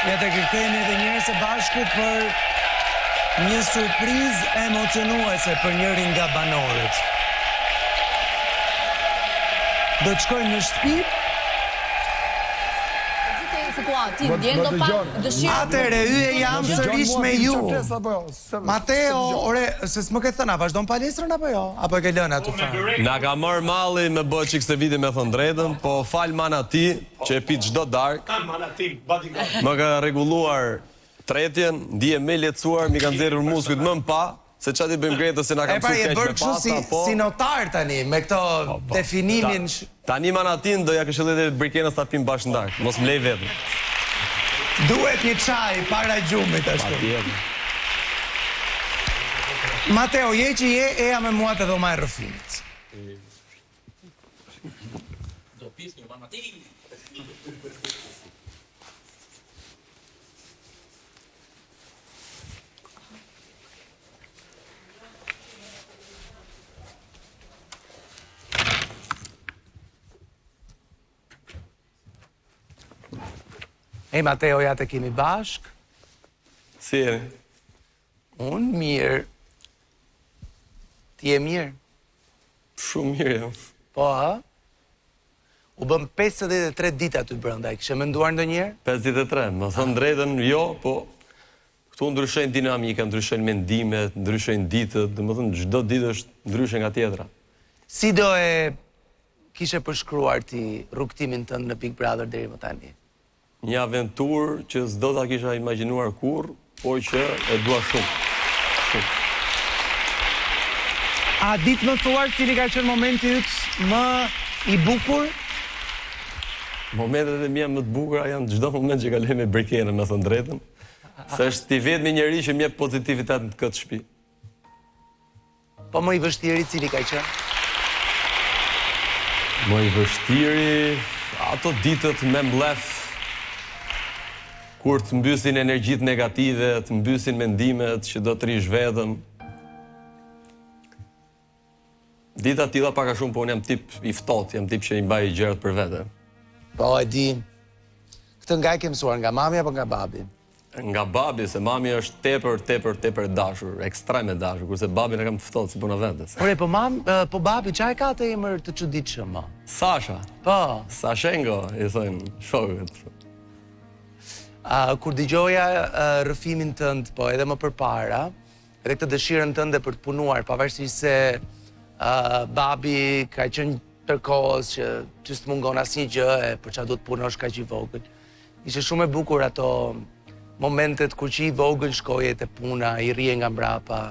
Ne të kërkojmë edhe njërë së bashku për një surprizë emocionuese për njërin nga banorët. Do të shkojmë në shtëpi. Atëre, yje jam sërish me ju. Mateo, ore, se s'më ke thëna, vazhdon palestrën apo jo? Apo e ke lënë aty fare? Na ka marrë malli me bë çik se viti me thënë drejtën, po fal mana ti që e pi çdo darkë. Më ka rregulluar tretjen, ndije me lehtësuar, mi kanë nxjerrur muskujt më pa, se çati bëjmë gretë se na kanë thënë keq me pasta, po. Si notar tani me këto definimin. Tani manatin do ja këshilloj edhe brikenës ta pim bashkë ndarkë, mos më lej vetëm. Duhet një çaj para gjumit ashtu. Mateo, je që je, eja me mua të dhoma e rrëfimit. Do pis një manati. Ej, Mateo, ja të kemi bashk. Si jeni? Unë mirë. Ti e mirë? Shumë mirë jam. Po, ha? U bëm 53 dita ty brënda, i kështë menduar ndonjëherë? 53, më thënë drejtën, jo, po këtu ndryshojnë dinamika, ndryshojnë mendimet, ndryshojnë ditët, dhe më thënë çdo ditë është ndryshe nga tjetra. Si do e kishe përshkruar ti rrugtimin tënd në Big Brother deri më tani? Një aventurë që s'do ta kisha imagjinuar kurrë, por që e dua shumë. Shumë. A ditë më thuar cili ka qenë momenti yt më i bukur? Momentet e mia më të bukura janë çdo moment që kaloj me brikenën, me thënë drejtën. Se është ti vetmi njeri që më jep pozitivitet në këtë shtëpi. Po më i vështiri cili ka qenë? Më i vështiri ato ditët me mblef, kur të mbysin energjitë negative, të mbysin mendimet që do të rish vetëm. Dita tilla pak a shumë, po unë jam tip i ftohtë, jam tip që i mbaj gjërat për vete. Po, e di. Këtë nga e ke mësuar, nga mami apo nga babi? Nga babi, se mami është tepër dashur, ekstrem e dashur, kurse babi në kam të ftohtë si puna vetes. Ore, po babi, qa e ka të emër të çuditshëm, ma? Sasha. Po. Sashengo, i thënë shokët. Kur dëgjoja rrëfimin tënd, po edhe më përpara, edhe këtë dëshirën tënde për të punuar, pavarësisht se babi ka qenë tërkohës që s'të mungon asnjë gjë e për çfarë do të punosh kaq i vogël. Ishte shumë e bukur ato momentet kur që i vogël shkoje te puna, i rrije nga mbrapa.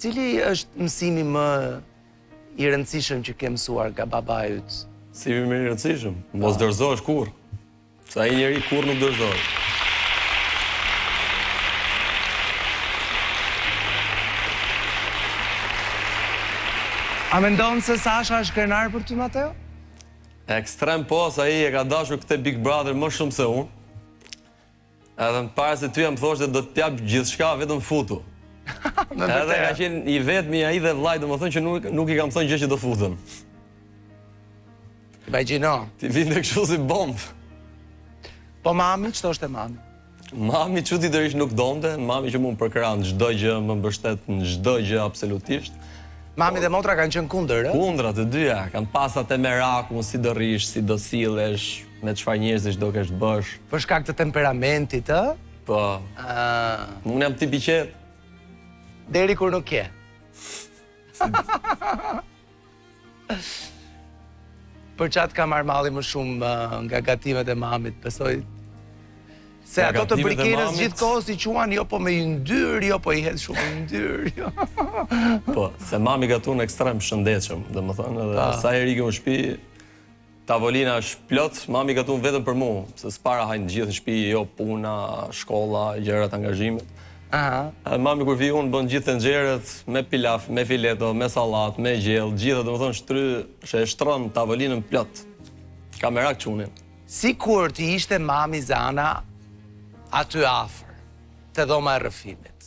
Cili është mësimi më i rëndësishëm që ke mësuar nga babai yt? Si më i rëndësishëm? Mos dorëzohesh kurrë. Se ai njeri kurrë nuk dorëzohet. A mendon se Sasha është krenar për ty, Mateo? Ekstrem po, sa ai e ka dashur këtë Big Brother më shumë se unë. Edhe më parë se ty jam thoshte do të jap gjithçka vetëm futu. Edhe ka qenë i vetmi ai dhe vllai, domethënë që nuk i kam thënë gjë që do futen. Imagjino. Ti vinte kështu si bombë. Po mami, ç'to është e mami? Mami çuditërisht nuk donte, mami që mund përkran çdo gjë, më mbështet në çdo gjë absolutisht. Mami dhe motra kanë qenë kundër, ë? Kundra të dyja, kanë pasat e merakun, si do rish, si do sillesh, me çfarë njerëzish do kesh të bësh. Për shkak të temperamentit, ë? Po. Unë jam tip i qetë. Deri kur nuk je. Për çat ka marrë malli më shumë nga gatimet e mamit, besoj. Se ato të brikenës gjithkohës i quan, jo po me yndyr, jo po i hedh shumë yndyr, jo. Po, se mami gatun ekstrem shëndetshëm, domethënë, edhe sa herë ikëm në shtëpi, tavolina është plot, mami gatun vetëm për mua, se s'para hajnë gjithë në shtëpi, jo puna, shkolla, gjërat, angazhimet. Mami kur vi unë bën gjithë të nxjerrët me pilaf, me fileto, me sallat, me gjellë, gjithë domethënë e shtron tavolinën plot. Ka merak çunin. Sikur ti ishte mami Zana aty afër, te dhoma e rrëfimit.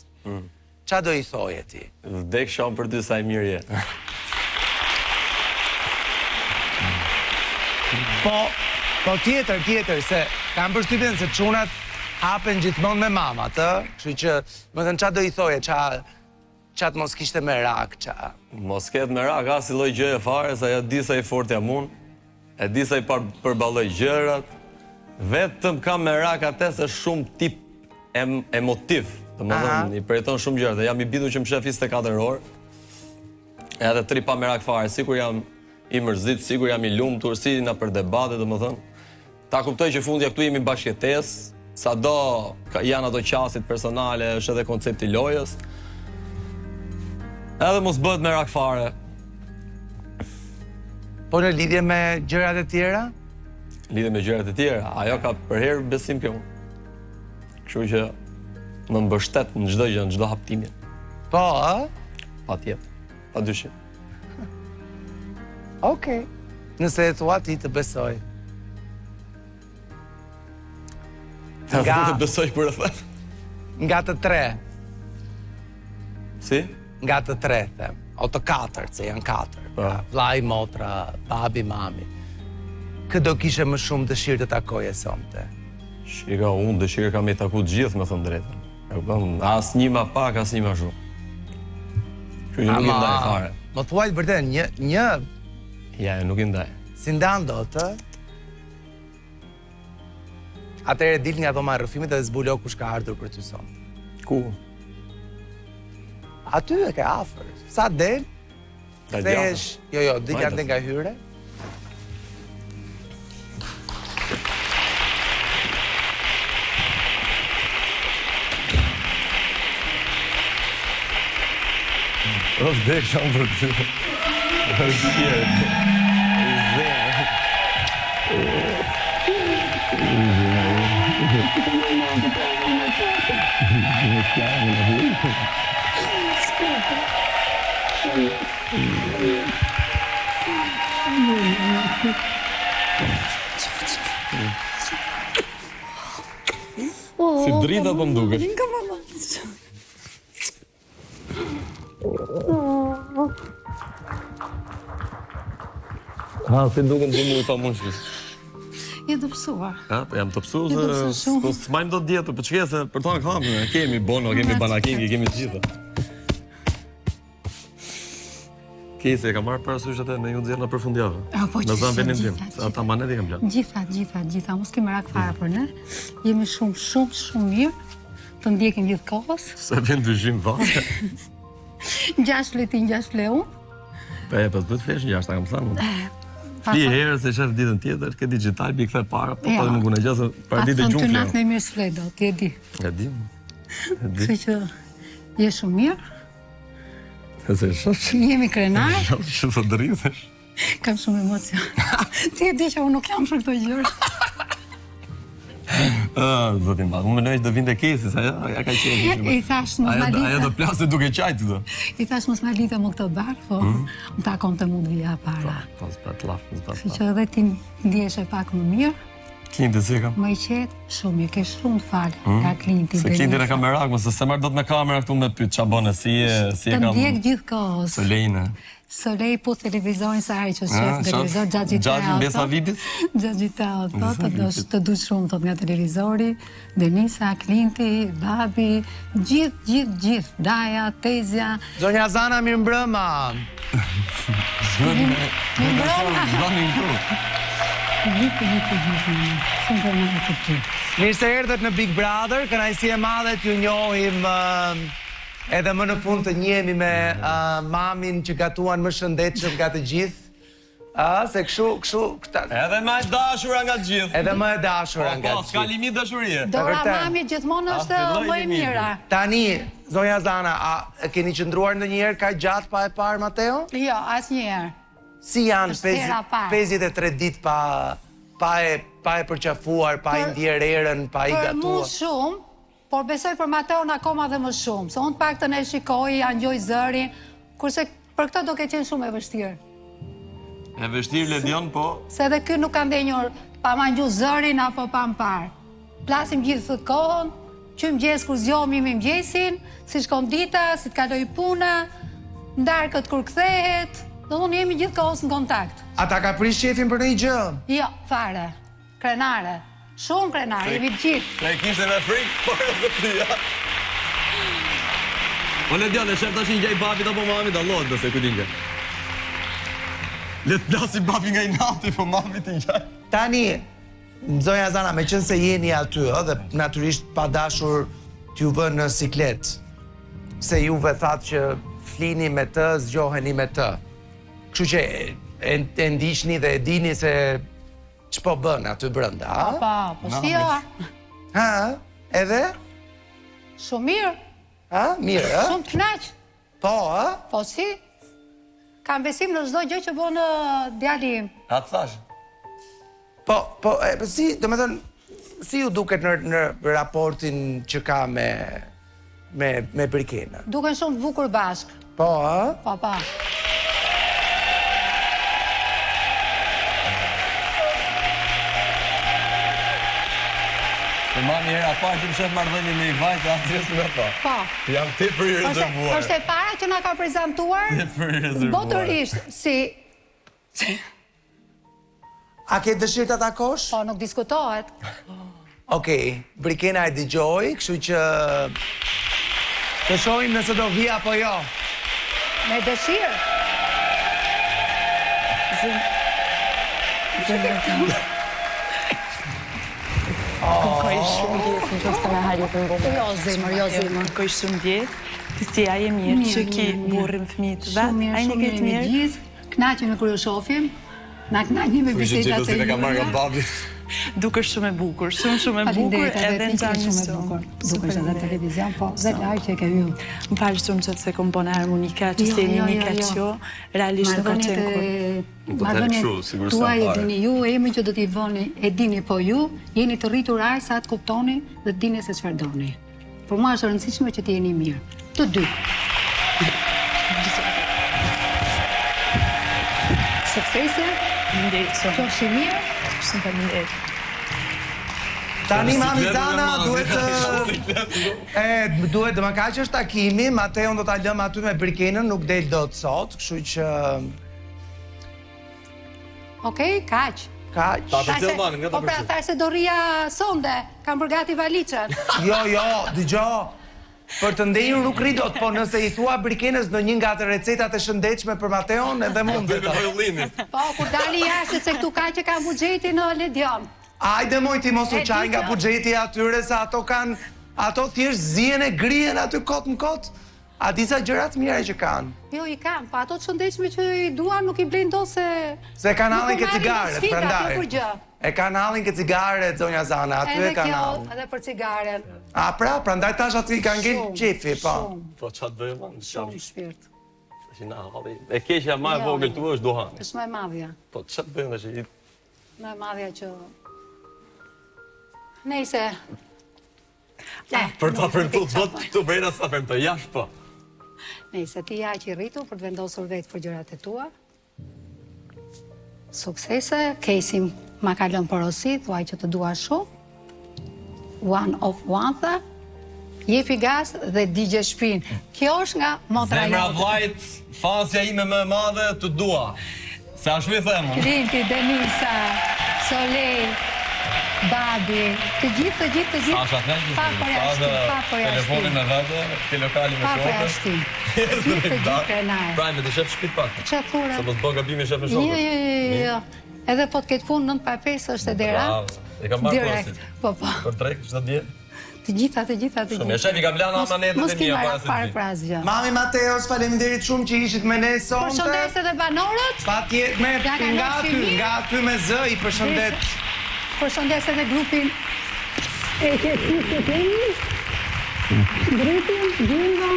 Qa do i thoje ti? Vdek shon për ty sa i mirë je. Po tjetër, se kam përshtypjen se çunat hapen gjithmonë me mamat, ë? Kështu që, më thënë, qa do i thoje, qatë mos kishte merak, qa? Mos ketë merak, as i lloj gjëje fare, sa ja di sa i fort jam unë, e di sa i përballoj gjërat, vetëm kam merak atë se shumë tip emotiv, domethënë i përjeton shumë gjëra, dhe jam i bindur që më shef 24 orë, edhe tri pa merak fare, sikur jam i mërzit, sikur jam i lumtur, si na për debate, domethënë. Ta kuptoj që fundja këtu jemi bashkëjetesë, sado janë ato qasit personale, është edhe koncepti lojës. Edhe mos bëhet merak fare. Po në lidhje me gjërat e tjera? Lidhje me gjërat e tjera, ajo ka përherë besim kjo. Kështu që më mbështet në çdo gjë, në çdo haptimin. Po, ë? Patjetër, padyshim. Okej. Nëse e thua ti të besoj. Nga të besoj për e them. Nga të tre. Si? Nga të tre, them. O të katër, se janë katër. Vllai, motra, babi, mami. Kë do kishe më shumë dëshirë të takoje sonte? Shika, unë dëshirë kam i taku gjithë, me thënë drejtën. As një ma pak, as një ma shumë. Që nuk i ndaj fare. Më thuaj vërtet, një... Ja, nuk i ndaj. Si ndan do të? Atëherë dil nga dhoma e rrëfimit edhe zbulo kush ka ardhur për ty sonte. Ku? Aty e ke afër. Sa del? Kthehesh, jo, dikja ndë nga hyre. O, vdek shumë për ty. O, shkjerë. Si drita po m'dukesh. Ha, si duken të mu i pa mund shvis. Je të pësuar. Ha, po jam të pësu se s'majmë do djetë, për çka se për tonë kamë, kemi bono, kemi banakingi, kemi të gjitha. Kese, e ka marrë parasysh atë me ju nxjerr në përfundjavë. Në zanë vendin tim, se ata manet i kam gjatë. Gjitha, mos ke merak fare për ne. Jemi shumë mirë, të ndjekim gjithë kohës. Se vjen dyshim vate. 6 fle ti, 6 fle unë. Pas duhet flesh 6, ta kam thënë. Fli herë se shef ditën tjetër, ke digital, bi kthe para, po pa nuk unë gjasë për ditë e gjumë flenë. Atë të natë në mirë s'fle do, ti e di. E di. Kështu që je shumë mirë. Se shof. Jemi krenar. Shof të dëritesh. Kam shumë emocion. Ti e di që unë nuk jam për këto gjërë. Zotin madh, unë menoj që do vinte Kesi, sa ja ka qenë. I thash mos ma lidhe. Ajo do plasë duke qajtë do. I thash mos ma lidhe më këtë barë, po më takon të mund vija para. Po s'pat laf, Kështu që edhe ti ndjeshe pak më mirë. Klinti si kam? Më i qetë, shumë, ke shumë të falë. Ka Klinti, Se Klinti në kamerak, më se marrë do të me kamera këtu me pytë, qa bëne, si e kam... Të ndjek gjithë kohës. Solejnë. Solej po televizorin sa ari që shef televizor, Gjagji Besa Vibit? Gjagji të du shumë thot nga televizori, Denisa, Klinti, Babi, gjithë, Daja, Tezja. Zonja Zana, mirë mbrëma. Mirë mbrëma. Gjithë, shumë për në të të. Mirë se erdhët në Big Brother, kënaqësi e madhe t'ju njohim edhe më në fund të njemi me mamin që gatuan më shëndetshëm nga të gjithë. Se kështu... Edhe më e dashura nga të gjithë. Edhe më e dashura nga të gjithë. Po, s'ka limit dashurie. Dora mami gjithmonë është më e mira. Tani, zonja Zana, a keni qëndruar ndonjëherë ka gjatë pa e parë Mateo? Jo, asnjëherë. Si janë 53 ditë pa e përqafuar, pa i ndjer erën, pa i gatuar? Për mu shumë, por besoj për Mateon akoma dhe më shumë. Se unë pak të ne shikoj, janë gjoj zërin, kurse për këto do ke qenë shumë e vështirë. E vështirë Ledion, po? Se edhe kjo nuk ka ndenjur pa ma ngju zërin apo pa më parë. Plasim gjithë të kohën, qymë gjesë kur zjohëm imi mëgjesin, si shkon dita, si të kaloj puna, ndarkët kur kthehet, do unë jemi gjithë kohës në kontakt. Ata ka prish shefin për një gjë? Jo, fare, krenare. Shumë krenar, jemi të gjithë. Ne kishte me frikë, por edhe ty, ja. O le djale, shef tash një gjej babit apo mamit, Allah, nëse ku t'inge. Le t'lasi babi nga i nati, po mamit i njaj. Tani, Zonja Zana, me qënë se jeni aty, dhe natyrisht pa dashur t'ju vë në siklet, se juve thatë që flini me të, zgjoheni me të. Kështu që e ndiqni dhe e dini se ç'po bën aty brenda, a? Po si jo? Ha? Edhe? Shumë mirë, Ha? Mirë, a? shumë knaq. Po, a? Po si? Kam besim në çdo gjë që bën djali im. A të thash? Po, si, do me thënë, si ju duket në raportin që ka me Brikenën? Duken shumë të bukur bashk. Po, a? Po, po. Se mami hera parë që më shef marrëdhënie me i vajzë, asnjëherë s'më pa. Po. Jam tepër i rezervuar. Është e para që na ka prezantuar Tepër i rezervuar. botërisht si A ke dëshirë ta takosh? po nuk diskutohet. Okej, Brikena e dëgjoj, kështu që të shohim nëse do vi apo jo. Me dëshirë. Kërkoj shumë djetë në qështë të me harit në bomë. Jo zemër, jo zemër. Kërkoj shumë djetë, të si aje mirë që ki burrin fëmijët Shumë vetë, mirë, aje në shumë këtë mirë me mirë. gjithë. Knaqemi kur ju shohim. Na knaqni me bisedat e juaja. babi. Duke shumë e bukur, shumë e bukur Faleminderit, edhe në shumë e transmision. bukur. Duke që në televizion, po, dhe lajë që e ke ju. Më falë shumë që të se kom bëne harmonika, që se një një që realisht nuk ka qenë kur. Marrëdhëniet tuaj e dini ju, emrin që do t'i vëni, e dini po ju, jeni të rritur aq sa të kuptoni dhe të dini se çfarë doni. Për mua është e rëndësishme që të jeni mirë. Të dy. Suksese, Faleminderit shumë. qofshi mirë. Shumë faleminderit. Tani mami Zana duhet duhet më kaq është takimi, Mateon do ta lëm aty me Brikenën, nuk del dot sot, kështu që Okej, kaq. kaq. Përcjell mamin, nga ta Po pra, përcjell. thash se do rria sonde, kam përgati valiçën. Jo, dëgjo. Për të ndenjur nuk ridot, po nëse i thua Brikenës në një nga ato recetat e shëndetshme për Mateon, edhe mund të. Po, kur dali jashtë se këtu ka që ka buxheti në Ledion. Ajde moj ti mos u qaj nga buxheti atyre se ato thjesht zihen e grihen aty kot në kot. A disa gjëra të mira që kanë. Jo, i kam, pa ato të shëndetshme që i duan nuk i blejnë do se... Se kanë hallin ke Nuk u marrin cigaret, sfida, prandaj. kjo për gjë. E kanë hallin ke cigaret, zonja Zana, aty Edhe e kanë kjo, hallin. edhe për cigaren. A pra, prandaj tash aty i kanë ngel Shumë, qefi, po. Shumë, Po çfarë bëj më? shumë shpirt. E keqja më e Jo. vogël tu është duhani. është më e madhja. Po çfarë bëjmë tash? Më e madhja që... Nejse. Për ta premtuar do të bëjnë sa premtoj jashtë po. Nejse, ti ja që i rritu për të vendosur vetë për gjërat e tua. Suksese, Kesim ma ka lënë porosi, thuaj që të dua shumë. One of one tha. Jepi gas dhe digje shpinë. Kjo është nga motra Zemra jote. vllajt, fansja ime më e madhe të dua. Se ashtu i them. Rinti, Denisa, Solej, Babi, të gjithë. Sasha të Pa përjashtim, telefonin me vete, ke lokali me Pa shokët. përjashtim. Të gjithë krenar. Pra, me të shef shpit pak. Që thura? Se mos bë gabimi shef me shokët. Jo. Edhe po të ketë punë 9:05 është e dera. Bravo. E kam marrë Direkt, porosit. po. Për trek, çdo dje. Të gjitha. Shumë, e shefi kam lanë amanetet e mia para se Parë ti. për asgjë. Mami Mateos, faleminderit shumë që ishit me ne sonte. Përshëndes edhe banorët. Patjetër me Ja ka nga qenë aty, mirë. nga aty me zë i përshëndet. Përshëndes edhe grupin e qesit të kemi. Dritin, Gingo,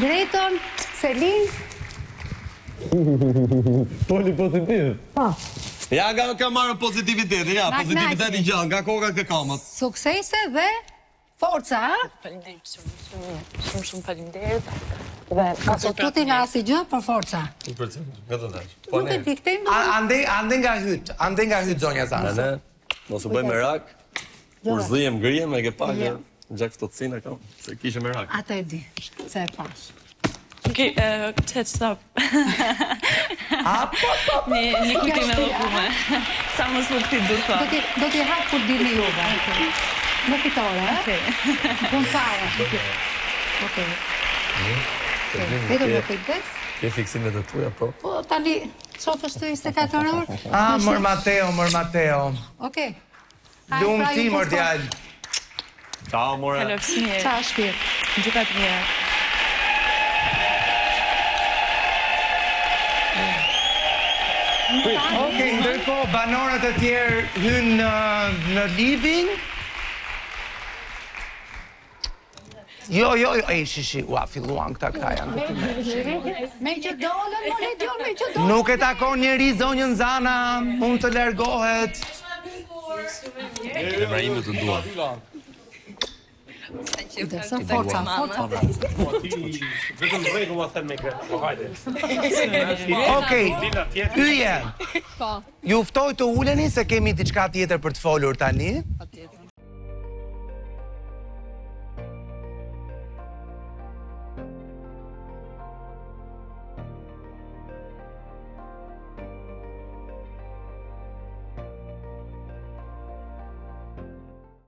Greton, Selin. Poli pozitiv. Po, Ja ka marrë pozitivitetin, ja, Na pozitivitetin knaqni. gjallë, nga koka ke kamat. suksese dhe forca, ha? Faleminderit shumë faleminderit. Dhe Ose tuti nga asnjë gjë, për forca. 100%, nga të thash. Po Nuk e ne, di këtë. Ande nga hyt zonja Zana. ne, mos u bëj me rak, kur zhijem ngrihem e ke pa që Jo. gjak ftohtësinë kam, se kishe me rak. Atë e di, se e pash. Okej, qëtë stop. Një kujtim e vëkume. Sa mos më këti dur thua. Do t'i hapë kur dilni juve. Në fitore, e? Okej. Punë fare. Okej. Vetëm në kujdes? Ke fiksimet e tuja, po? Po, tani, qofë është 24 orë? Mor Mateo. Okej. Lumë ti, mor djallë. Ciao, more. Kalofës mirë. Qa shpirt? Gjukat mirë. Okej, ndërkohë, banorët e tjerë hynë në living. Jo, shishi, ua, filluan këta janë këtu me. Me që dolën, more djon, me që dolën. Nuk e takon njeri zonjën Zana, mund të largohet. Ibrahimit të dua. Forca. Okej, Yje, ju ftoj të uleni se kemi diçka tjetër për të folur tani.